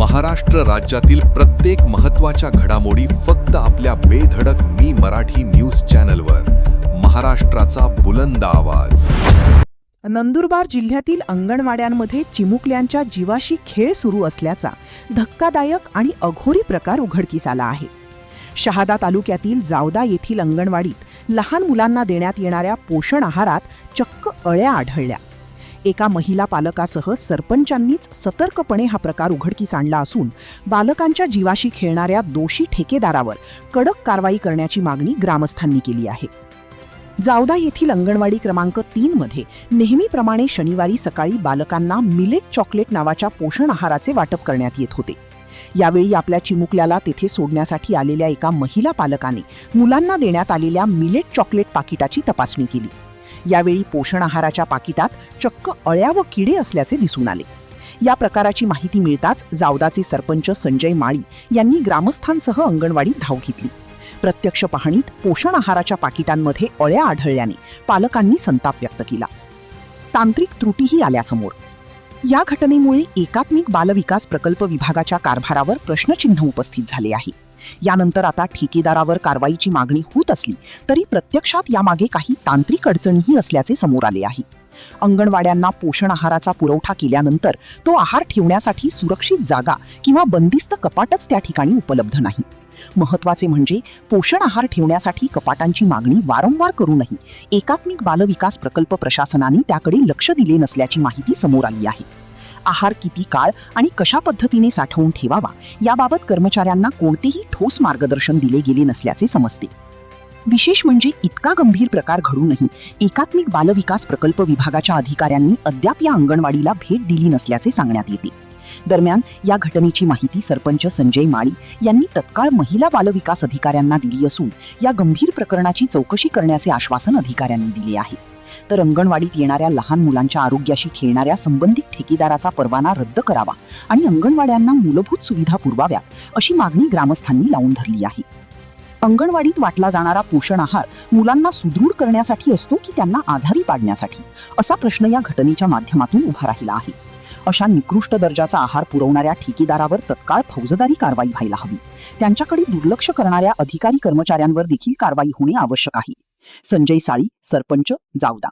महाराष्ट्र राज्यातील प्रत्येक महत्त्वाच्या घडामोडी फक्त आपल्या बेधडक मी मराठी न्यूज चॅनलवर. महाराष्ट्राचा बुलंद आवाज. नंदुरबार जिल्ह्यातील अंगणवाड्यांमध्ये चिमुकल्यांच्या जीवाशी खेळ सुरू असल्याचा धक्कादायक आणि अघोरी प्रकार उघडकीस आला आहे. शहादा तालुक्यातील जावदा येथील अंगणवाडीत लहान मुलांना देण्यात येणाऱ्या पोषण आहारात चक्क अळ्या आढळल्या. एका महिला पालकासह सरपंचांनीच सतर्कपणे हा प्रकार उघडकीस आणला असून बालकांच्या जीवाशी खेळणाऱ्या दोषी ठेकेदारावर कडक कारवाई करण्याची मागणी ग्रामस्थांनी केली आहे. जावदा येथील अंगणवाडी क्रमांक 3 मध्ये नेहमीप्रमाणे शनिवारी सकाळी बालकांना मिलेट चॉकलेट नावाच्या पोषण आहाराचे वाटप करण्यात येत होते. यावेळी आपल्या चिमुकल्याला तेथे सोडण्यासाठी आलेल्या एका महिला पालकाने मुलांना देण्यात आलेल्या मिलेट चॉकलेट पाकिटाची तपासणी केली. यावेळी पोषण आहाराच्या पाकिटात चक्क अळ्या व किडे असल्याचे दिसून आले. या प्रकाराची माहिती मिळताच जावदाचे सरपंच संजय माळी यांनी ग्रामस्थांसह अंगणवाडीत धाव घेतली. प्रत्यक्ष पाहणीत पोषण आहाराच्या पाकिटांमध्ये अळ्या आढळल्याने पालकांनी संताप व्यक्त केला. तांत्रिक त्रुटीही आल्यासमोर. या घटनेमुळे एकात्मिक बालविकास प्रकल्प विभागाच्या कारभारावर प्रश्नचिन्ह उपस्थित झाले आहे. यानंतर आता ठेकेदारावर कारवाईची मागणी होत असली तरी प्रत्यक्षात यामागे काही तांत्रिक अडचणीही असल्याचे समोर आले आहे. अंगणवाड्यांना पोषण आहाराचा पुरवठा केल्यानंतर तो आहार ठेवण्यासाठी सुरक्षित जागा किंवा बंदिस्त कपाटच त्या ठिकाणी उपलब्ध नाही. महत्त्वाचे म्हणजे पोषण आहार ठेवण्यासाठी कपाटांची मागणी वारंवार करूनही एकात्मिक बालविकास प्रकल्प प्रशासनाने त्याकडे लक्ष दिले नसल्याची माहिती समोर आली आहे. आहार किती काळ आणि कशा पद्धतीने साठवून ठेवावा याबाबत कर्मचाऱ्यांना कोणतेही ठोस मार्गदर्शन दिले गेले नसल्याचे समजते. विशेष म्हणजे इतका गंभीर प्रकार घडूनही एकात्मिक बालविकास प्रकल्प विभागाच्या अधिकाऱ्यांनी अद्याप या अंगणवाडीला भेट दिली नसल्याचे सांगण्यात येते. दरम्यान या घटनेची माहिती सरपंच संजय माळी यांनी तत्काळ महिला बालविकास अधिकाऱ्यांना दिली असून या गंभीर प्रकरणाची चौकशी करण्याचे आश्वासन अधिकाऱ्यांनी दिले आहे. तर अंगणवाडीत येणाऱ्या लहान मुलांच्या आरोग्याशी खेळणाऱ्या संबंधित ठेकेदाराचा परवाना रद्द करावा आणि अंगणवाड्यांना मूलभूत सुविधा पुरवाव्यात अशी मागणी ग्रामस्थांनी लावून धरली आहे. अंगणवाडीत वाटला जाणारा पोषण आहार मुलांना सुदृढ करण्यासाठी असतो की त्यांना आजारी पाडण्यासाठी, असा प्रश्न या घटनेच्या माध्यमातून उभा राहिला आहे. अशा निकृष्ट दर्जाचा आहार पुरवणाऱ्या ठेकेदारावर तत्काळ फौजदारी कारवाई व्हायला हवी. त्यांच्याकडे दुर्लक्ष करणाऱ्या अधिकारी कर्मचाऱ्यांवर देखील कारवाई होणे आवश्यक आहे. संजय साळी, सरपंच, जावदा.